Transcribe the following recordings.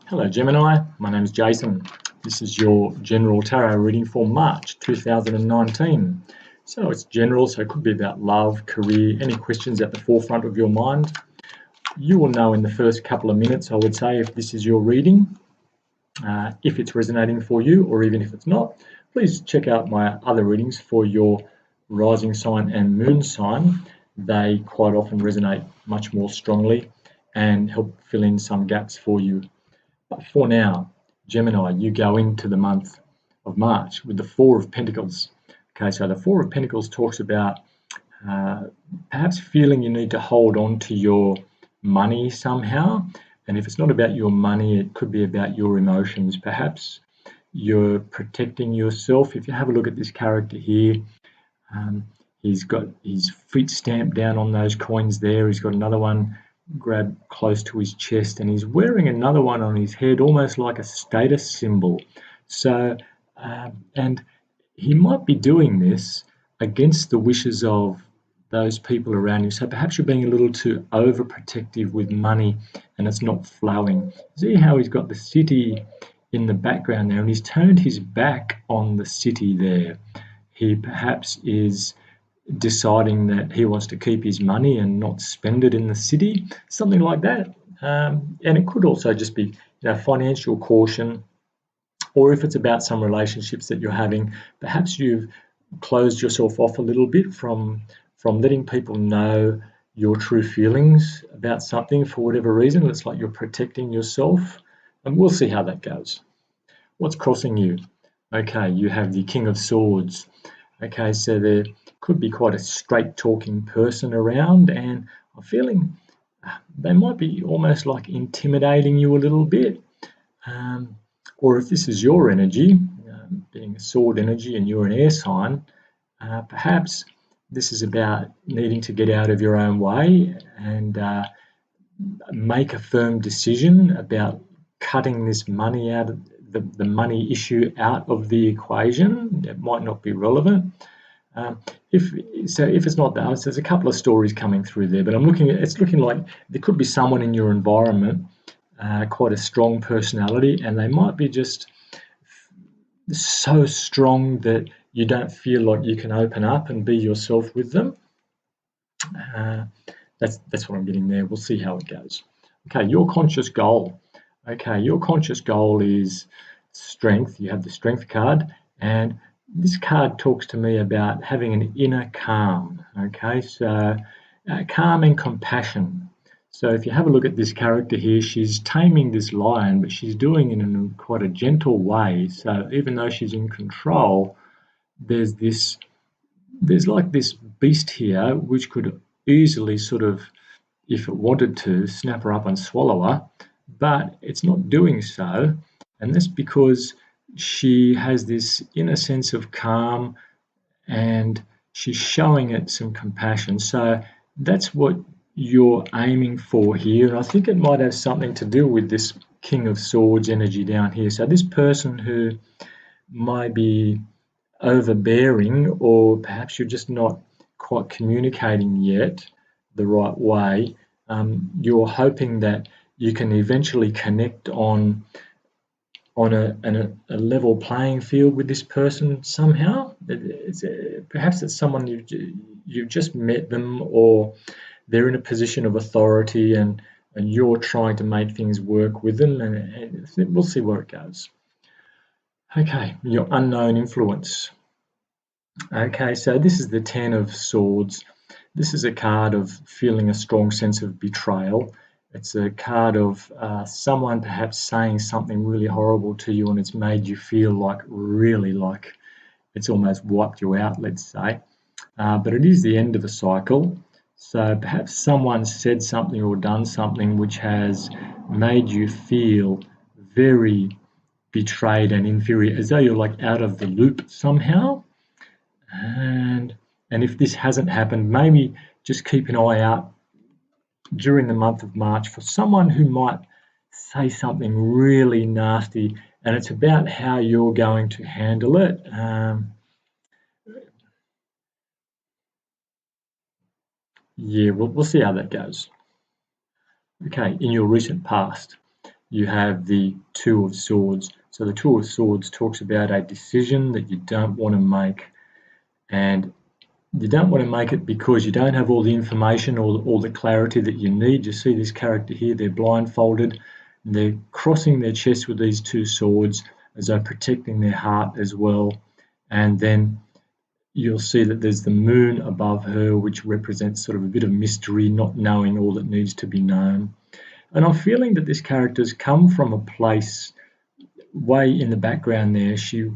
Hello Gemini, my name is Jason. This is your general tarot reading for March 2019. So it's general, so it could be about love, career, any questions at the forefront of your mind. You will know in the first couple of minutes, I would say, if this is your reading, if it's resonating for you, or even if it's not. Please check out my other readings for your rising sign and moon sign. They quite often resonate much more strongly and help fill in some gaps for you. But for now, Gemini, you go into the month of March with the Four of Pentacles. Okay, so the Four of Pentacles talks about perhaps feeling you need to hold on to your money somehow. And if it's not about your money, it could be about your emotions. Perhaps you're protecting yourself. If you have a look at this character here, he's got his feet stamped down on those coins there. He's got another one grabbed close to his chest, and he's wearing another one on his head, almost like a status symbol. So, and he might be doing this against the wishes of those people around you. So perhaps you're being a little too overprotective with money and it's not flowing. See how he's got the city in the background there, and he's turned his back on the city there. He perhaps is deciding that he wants to keep his money and not spend it in the city, something like that. And it could also just be financial caution, or if it's about some relationships that you're having, perhaps you've closed yourself off a little bit from letting people know your true feelings about something for whatever reason. It's like you're protecting yourself, and we'll see how that goes. What's crossing you? Okay, you have the King of Swords. Okay, so there could be quite a straight talking person around, and I'm feeling they might be almost like intimidating you a little bit. Or if this is your energy, being a sword energy and you're an air sign, perhaps this is about needing to get out of your own way and make a firm decision about cutting this money out of the money issue out of the equation. It might not be relevant. If it's not that, there's a couple of stories coming through there, but it's looking like there could be someone in your environment, quite a strong personality, and they might be just so strong that you don't feel like you can open up and be yourself with them. That's what I'm getting there. We'll see how it goes. Okay, your conscious goal. Okay, your conscious goal is strength. You have the strength card, and this card talks to me about having an inner calm. Okay, so calm and compassion. So if you have a look at this character here, she's taming this lion, but she's doing it in quite a gentle way. So even though she's in control, there's like this beast here which could easily sort of, if it wanted to, snap her up and swallow her, but it's not doing so. And that's because she has this inner sense of calm and she's showing it some compassion. So that's what you're aiming for here. I think it might have something to do with this King of Swords energy down here. So this person who might be overbearing, or perhaps you're just not quite communicating yet the right way, you're hoping that you can eventually connect on a level playing field with this person somehow. Perhaps it's someone you've just met them, or they're in a position of authority and you're trying to make things work with them, and we'll see where it goes. Okay, your unknown influence. Okay, so this is the Ten of Swords. This is a card of feeling a strong sense of betrayal. It's a card of someone perhaps saying something really horrible to you, and it's made you feel really like it's almost wiped you out, let's say. But it is the end of a cycle. So perhaps someone said something or done something which has made you feel very betrayed and inferior, as though you're like out of the loop somehow. And if this hasn't happened, maybe just keep an eye out during the month of March for someone who might say something really nasty, and it's about how you're going to handle it. Yeah, we'll see how that goes. Okay, in your recent past. you have the Two of Swords. So the Two of Swords talks about a decision that you don't want to make, and you don't want to make it because you don't have all the information or all the clarity that you need. You see this character here, they're blindfolded, and they're crossing their chest with these two swords as though protecting their heart as well. And then you'll see that there's the moon above her, which represents sort of a bit of mystery, not knowing all that needs to be known. And I'm feeling that this character's come from a place way in the background there. She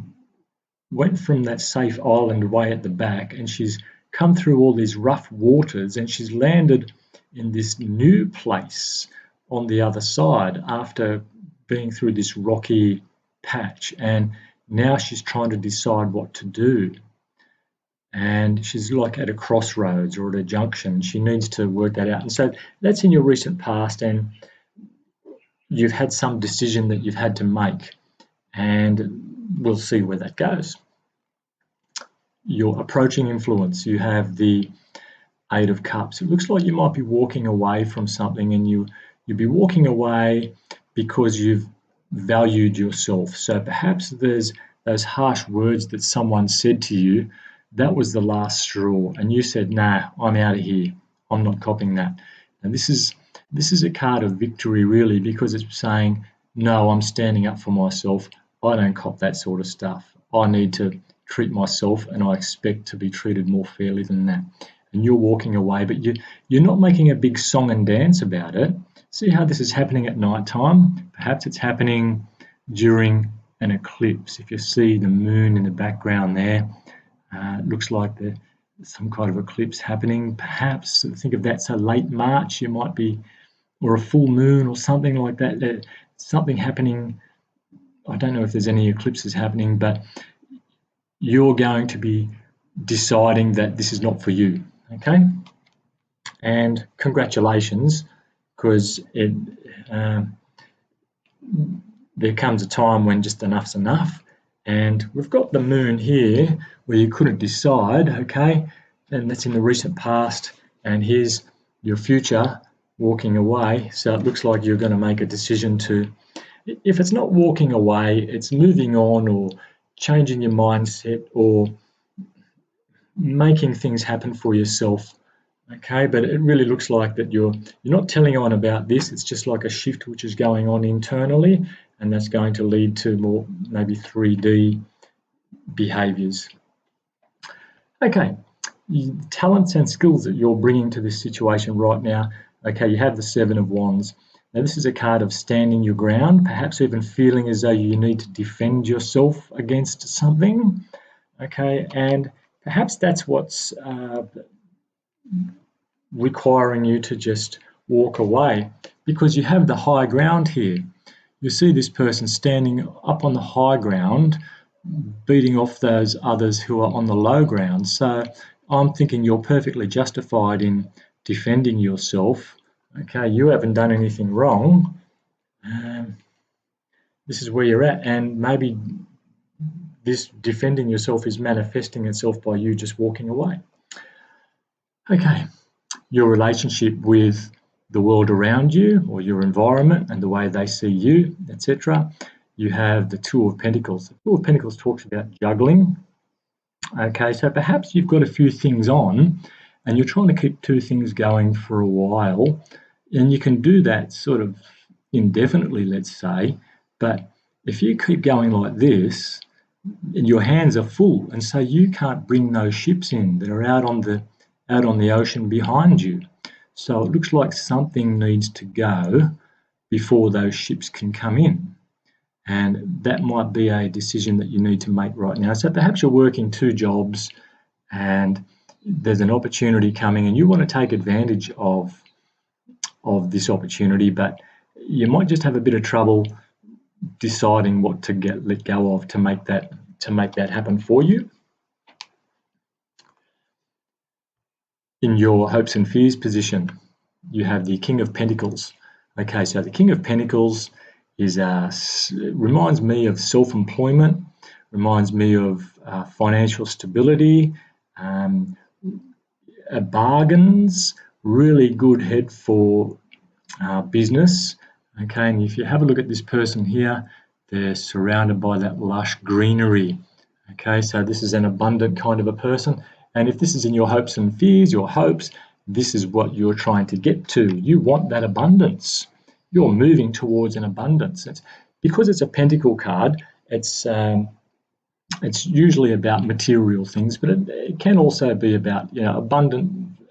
went from that safe island way at the back, and she's come through all these rough waters, and she's landed in this new place on the other side after being through this rocky patch, and now she's trying to decide what to do. And she's like at a crossroads or at a junction. She needs to work that out. And so that's in your recent past, and you've had some decision that you've had to make, and we'll see where that goes. Your approaching influence, you have the Eight of Cups. It looks like you might be walking away from something, and you'll be walking away because you've valued yourself. So perhaps there's those harsh words that someone said to you. That was the last straw, and you said, nah, I'm out of here. I'm not copying that. And this is a card of victory, really, because it's saying, no, I'm standing up for myself. I don't cop that sort of stuff. I need to treat myself, and I expect to be treated more fairly than that. And you're walking away, but you're not making a big song and dance about it. See how this is happening at night time? Perhaps it's happening during an eclipse. If you see the moon in the background there, it looks like there's some kind of eclipse happening. Perhaps think of that, so late March, you might be, or a full moon or something like that. Something happening. I don't know if there's any eclipses happening, but you're going to be deciding that this is not for you, okay? And congratulations, because there comes a time when just enough's enough. And we've got the moon here where you couldn't decide, okay? And that's in the recent past. And here's your future walking away. So it looks like you're going to make a decision to, if it's not walking away, it's moving on or changing your mindset or making things happen for yourself, okay? But it really looks like that you're not telling on about this. It's just like a shift which is going on internally, and that's going to lead to more maybe 3D behaviors. Okay, talents and skills that you're bringing to this situation right now. Okay, you have the Seven of Wands. Now this is a card of standing your ground, perhaps even feeling as though you need to defend yourself against something. Okay, and perhaps that's what's requiring you to just walk away, because you have the high ground here. You see this person standing up on the high ground, beating off those others who are on the low ground. So I'm thinking you're perfectly justified in defending yourself. Okay, you haven't done anything wrong. This is where you're at, and maybe this defending yourself is manifesting itself by you just walking away. Okay, your relationship with the world around you or your environment and the way they see you, etc. You have the Two of Pentacles. The Two of Pentacles talks about juggling. Okay, so perhaps you've got a few things on and you're trying to keep two things going for a while, and you can do that sort of indefinitely, let's say, but if you keep going like this, your hands are full, and so you can't bring those ships in that are out on the ocean behind you. So it looks like something needs to go before those ships can come in. And that might be a decision that you need to make right now. So perhaps you're working two jobs and there's an opportunity coming and you want to take advantage of this opportunity, but you might just have a bit of trouble deciding what to let go of to make that happen for you. In your hopes and fears position, you have the King of Pentacles. Okay, so the King of Pentacles is reminds me of self-employment, reminds me of financial stability, bargains, really good head for business. Okay, and if you have a look at this person here, they're surrounded by that lush greenery. Okay, so this is an abundant kind of a person. And if this is in your hopes and fears, your hopes, this is what you're trying to get to. You want that abundance. You're moving towards an abundance. Because it's a pentacle card, it's usually about material things, but it can also be about,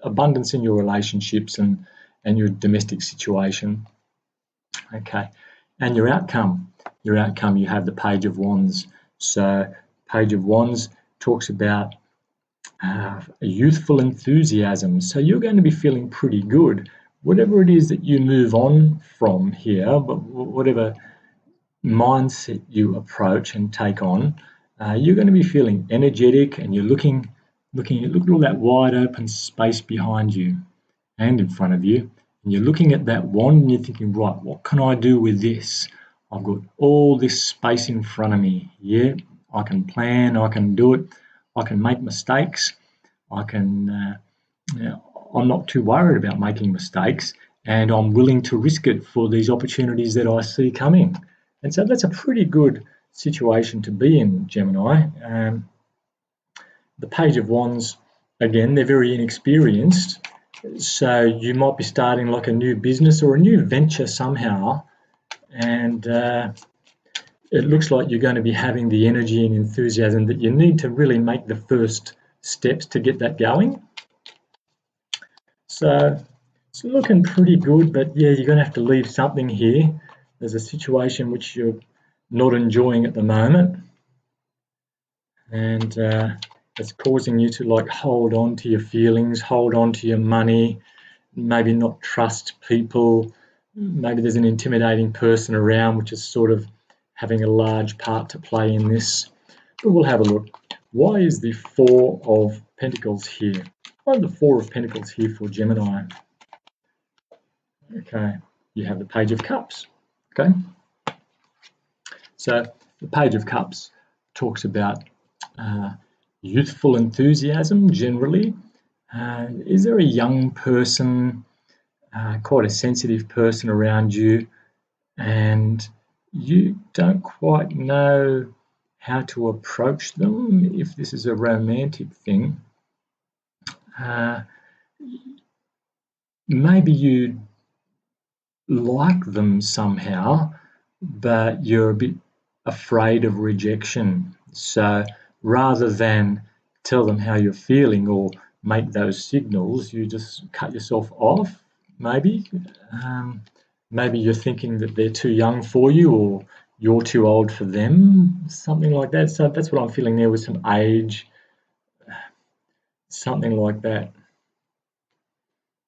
abundance in your relationships and your domestic situation. Okay, and your outcome, you have the Page of Wands. So Page of Wands talks about a youthful enthusiasm. So you're going to be feeling pretty good. Whatever it is that you move on from here, but whatever mindset you approach and take on, you're going to be feeling energetic, and you're looking at all that wide open space behind you and in front of you. And you're looking at that wand and you're thinking, right, what can I do with this? I've got all this space in front of me. Yeah, I can plan, I can do it, I can make mistakes, I can, I'm not too worried about making mistakes, and I'm willing to risk it for these opportunities that I see coming. And so that's a pretty good situation to be in, Gemini. The Page of Wands, again, they're very inexperienced. So you might be starting like a new business or a new venture somehow, and it looks like you're going to be having the energy and enthusiasm that you need to really make the first steps to get that going. So it's looking pretty good, but yeah, you're going to have to leave something here. There's a situation which you're not enjoying at the moment, and it's causing you to like hold on to your feelings, hold on to your money, maybe not trust people. Maybe there's an intimidating person around which is sort of having a large part to play in this. But we'll have a look. Why is the Four of Pentacles here? Why is the Four of Pentacles here for Gemini? Okay, you have the Page of Cups. Okay, so the Page of Cups talks about youthful enthusiasm generally. Is there a young person, quite a sensitive person around you, and you don't quite know how to approach them? If this is a romantic thing, maybe you like them somehow, but you're a bit afraid of rejection. So rather than tell them how you're feeling or make those signals, you just cut yourself off, maybe. Maybe you're thinking that they're too young for you, or you're too old for them, something like that. So that's what I'm feeling there with some age, something like that.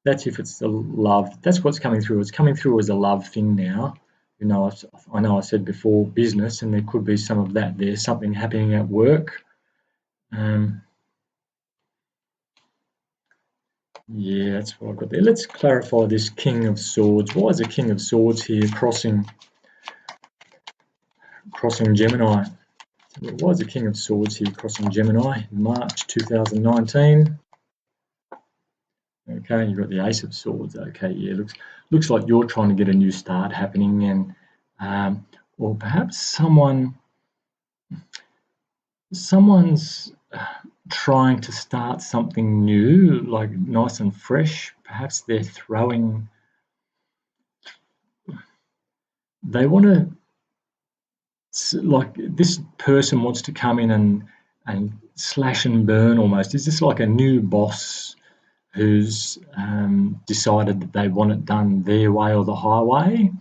That's if it's the love. That's what's coming through. It's coming through as a love thing now. I know I said before business, and there could be some of that there, something happening at work. Yeah, that's what I've got there. Let's clarify this King of Swords. Why is the King of Swords here crossing Gemini? Why is the King of Swords here crossing Gemini in March 2019? Okay, you've got the Ace of Swords. Okay, yeah, looks like you're trying to get a new start happening, and or perhaps someone's trying to start something new, like nice and fresh. Perhaps they want to, like, this person wants to come in and slash and burn almost. Is this like a new boss who's decided that they want it done their way or the highway?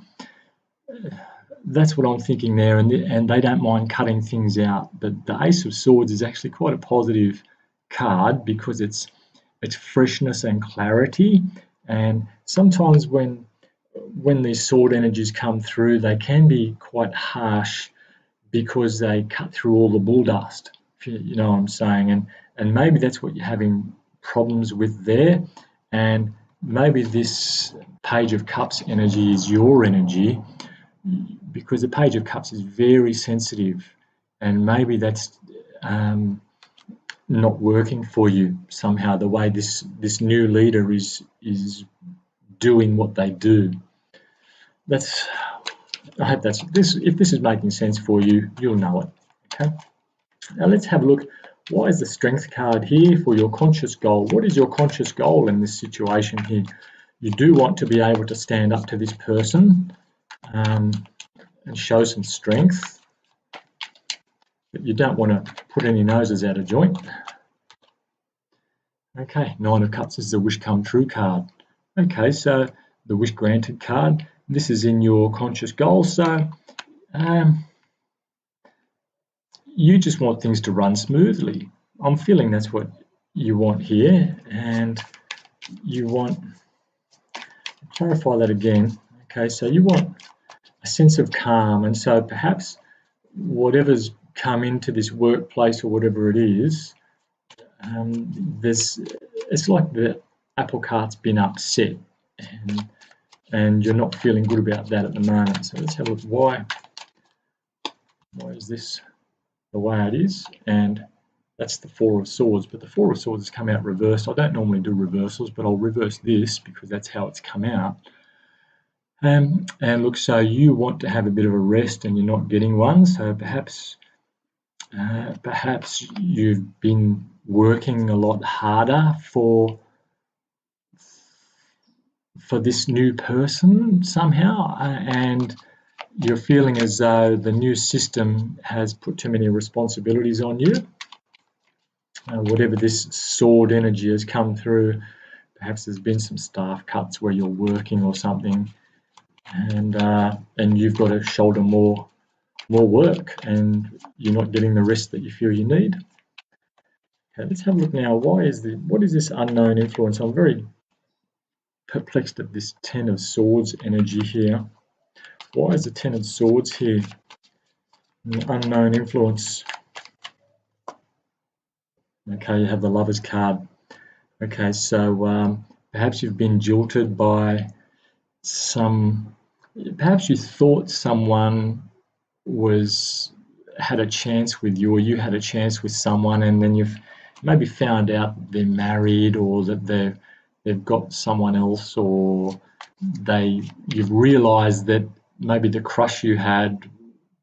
That's what I'm thinking there, and they don't mind cutting things out. But the Ace of Swords is actually quite a positive card because it's freshness and clarity. And sometimes when these sword energies come through, they can be quite harsh because they cut through all the bull dust, if you know what I'm saying. And maybe that's what you're having problems with there. And maybe this Page of Cups energy is your energy, because the Page of Cups is very sensitive, and maybe that's not working for you somehow, the way this new leader is doing what they do. I hope that's this. If this is making sense for you, you'll know it. Okay. Now let's have a look. Why is the Strength card here for your conscious goal? What is your conscious goal in this situation here? You do want to be able to stand up to this person and show some strength, but you don't want to put any noses out of joint. Okay, Nine of Cups is the wish come true card. Okay, so the wish granted card. This is in your conscious goal. So you just want things to run smoothly. I'm feeling that's what you want here, and you want, clarify that again. Okay, so you want a sense of calm, and so perhaps whatever's come into this workplace or whatever it is, it's like the apple cart's been upset, and you're not feeling good about that at the moment. So let's have a look. Why is this the way it is? And that's the Four of Swords, but the Four of Swords has come out reversed. I don't normally do reversals, but I'll reverse this because that's how it's come out. And look, so you want to have a bit of a rest and you're not getting one. So perhaps you've been working a lot harder for this new person somehow, and you're feeling as though the new system has put too many responsibilities on you. Whatever this sword energy has come through, perhaps there's been some staff cuts where you're working or something, and you've got to shoulder more work, and you're not getting the rest that you feel you need. Okay, let's have a look now. What is this unknown influence? I'm very perplexed at this Ten of Swords energy here. Why is the Ten of Swords here? An unknown influence. Okay, you have the Lover's card. Okay, so perhaps you've been jilted by perhaps you thought someone had a chance with you, or you had a chance with someone, and then you've maybe found out that they're married, or that they've got someone else, or you've realized that maybe the crush you had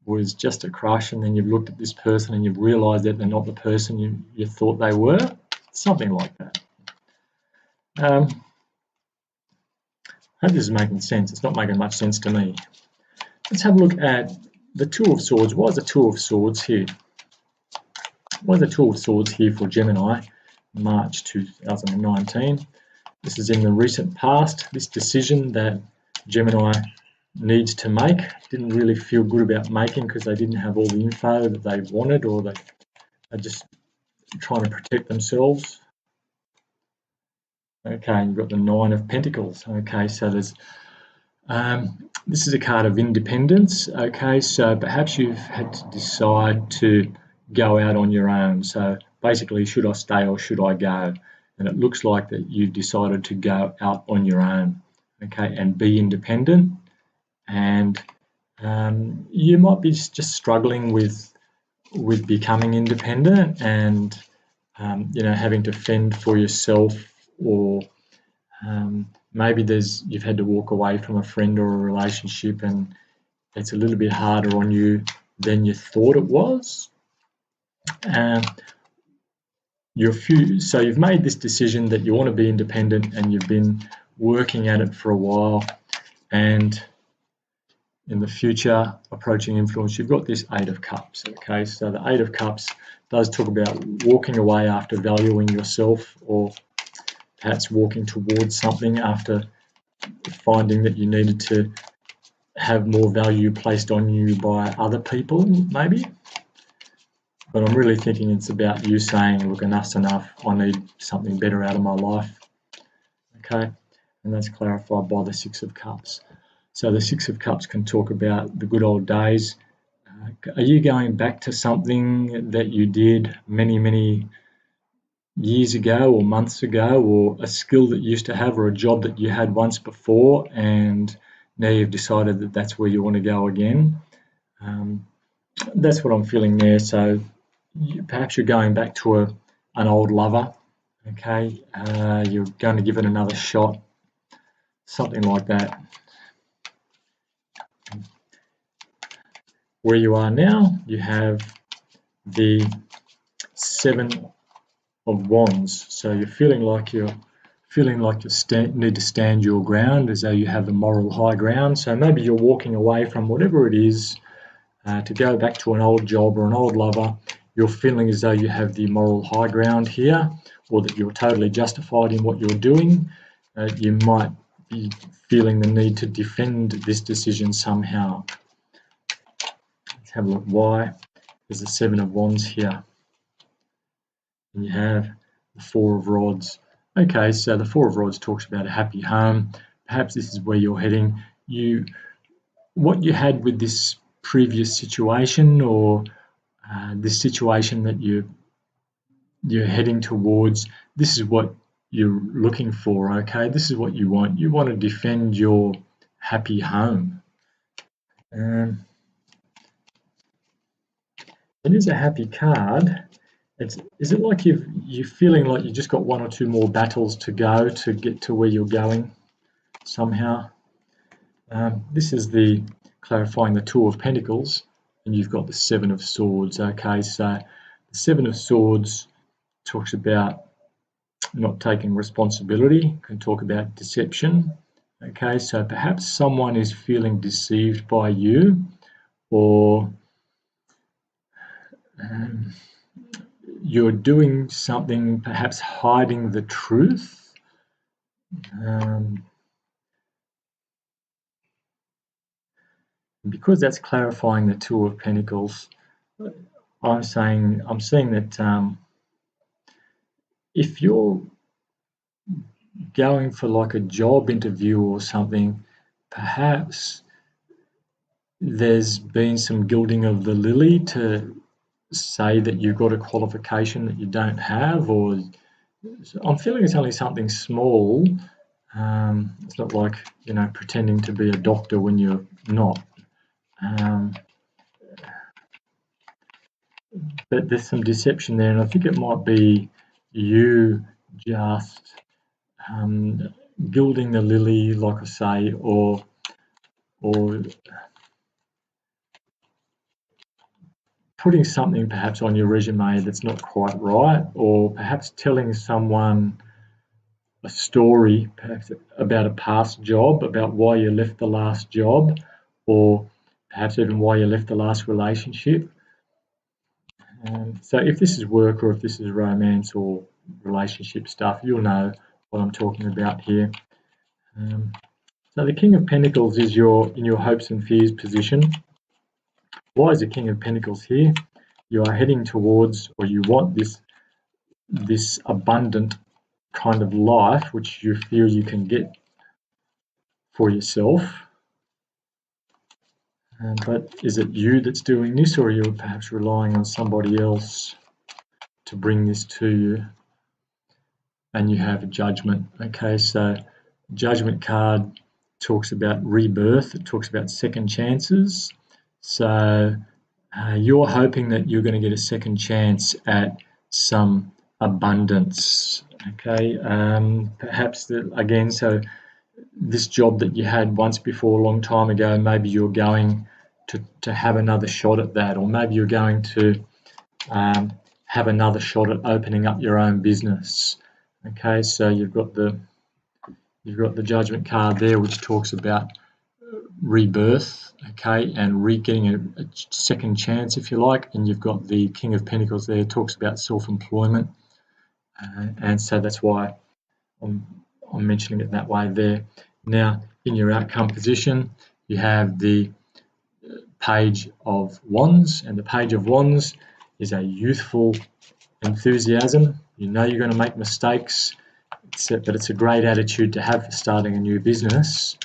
was just a crush, and then you've looked at this person and you've realized that they're not the person you thought they were. Something like that. I hope this is making sense. It's not making much sense to me. Let's have a look at the Two of Swords. Why is the Two of Swords here? Why is the Two of Swords here for Gemini, March 2019? This is in the recent past. This decision that Gemini needs to make, didn't really feel good about making because they didn't have all the info that they wanted, or they're just trying to protect themselves. Okay, you've got the Nine of Pentacles. Okay, so there's this is a card of independence. Okay, so perhaps you've had to decide to go out on your own. So basically, should I stay or should I go? And it looks like that you've decided to go out on your own, okay, and be independent. And you might be just struggling with becoming independent, and having to fend for yourself, or maybe you've had to walk away from a friend or a relationship, and it's a little bit harder on you than you thought it was. So you've made this decision that you want to be independent, and you've been working at it for a while, and in the future, approaching influence, you've got this Eight of Cups. Okay, so the Eight of Cups does talk about walking away after valuing yourself, or perhaps walking towards something after finding that you needed to have more value placed on you by other people, maybe. But I'm really thinking it's about you saying, look, enough's enough. I need something better out of my life. Okay, and that's clarified by the Six of Cups. So the Six of Cups can talk about the good old days. Are you going back to something that you did many, many years ago or months ago, or a skill that you used to have, or a job that you had once before, and now you've decided that that's where you want to go again? That's what I'm feeling there. So perhaps you're going back to an old lover, okay? You're going to give it another shot, something like that. where you are now, you have the Seven of Wands. So you're feeling like you need to stand your ground, as though you have the moral high ground. So maybe you're walking away from whatever it is to go back to an old job or an old lover. You're feeling as though you have the moral high ground here, or that you're totally justified in what you're doing. You might be feeling the need to defend this decision somehow. Let's have a look why. There's the Seven of Wands here. And you have the Four of Rods. Okay, so the Four of Rods talks about a happy home. Perhaps this is where you're heading. What you had with this previous situation, or this situation that you're heading towards, this is what you're looking for, okay? This is what you want. You want to defend your happy home. It is a happy card. Is it like you're feeling like you just got one or two more battles to go to get to where you're going somehow? This is the clarifying the Two of Pentacles, and you've got the Seven of Swords. Okay, so the Seven of Swords talks about not taking responsibility, can talk about deception. Okay, so perhaps someone is feeling deceived by you, or you're doing something, perhaps hiding the truth. Because that's clarifying the Two of Pentacles, I'm seeing that if you're going for like a job interview or something, perhaps there's been some gilding of the lily to say that you've got a qualification that you don't have, or I'm feeling it's only something small. It's not like, pretending to be a doctor when you're not. But there's some deception there, and I think it might be you just gilding the lily, like I say, or putting something perhaps on your resume that's not quite right, or perhaps telling someone a story perhaps about a past job, about why you left the last job, or perhaps even why you left the last relationship. So if this is work, or if this is romance or relationship stuff, you'll know what I'm talking about here. So the King of Pentacles is in your hopes and fears position. Why is the King of Pentacles here? You are heading towards, or you want this abundant kind of life, which you feel you can get for yourself. But is it you that's doing this, or you're perhaps relying on somebody else to bring this to you? And you have a Judgment. Okay, so Judgment card talks about rebirth. It talks about second chances. So you're hoping that you're going to get a second chance at some abundance. Okay, perhaps again, so this job that you had once before a long time ago, maybe you're going to have another shot at that, or maybe you're going to have another shot at opening up your own business. Okay, so you've got the Judgment card there, which talks about rebirth, okay, and getting a second chance, if you like. And you've got the King of Pentacles there, talks about self-employment, and so that's why I'm mentioning it that way there. Now, in your outcome position, you have the Page of Wands, and the Page of Wands is a youthful enthusiasm. You know you're going to make mistakes, but it's a great attitude to have for starting a new business.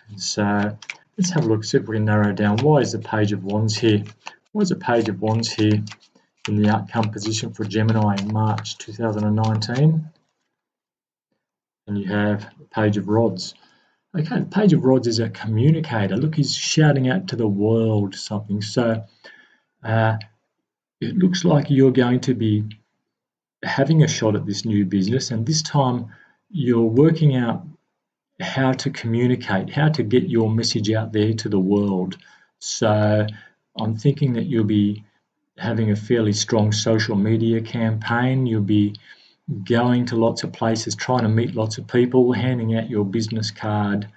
And so let's have a look, see if we can narrow down why is the Page of Wands here. Why is the Page of Wands here in the outcome position for Gemini in March 2019? And you have the Page of Rods. Okay, the Page of Rods is a communicator. Look, he's shouting out to the world something. So it looks like you're going to be having a shot at this new business, and this time you're working out how to communicate, how to get your message out there to the world. So I'm thinking that you'll be having a fairly strong social media campaign. You'll be going to lots of places, trying to meet lots of people, handing out your business card,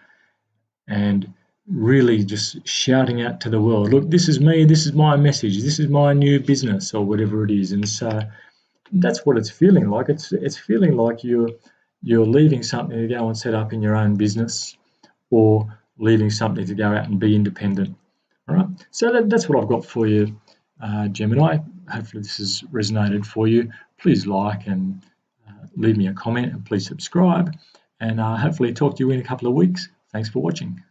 and really just shouting out to the world, look, this is me, this is my message, this is my new business, or whatever it is. And so that's what it's feeling like. It's feeling like you're leaving something to go and set up in your own business, or leaving something to go out and be independent. All right, so that's what I've got for you, Gemini. Hopefully this has resonated for you. Please like and leave me a comment, and please subscribe, and hopefully talk to you in a couple of weeks. Thanks for watching.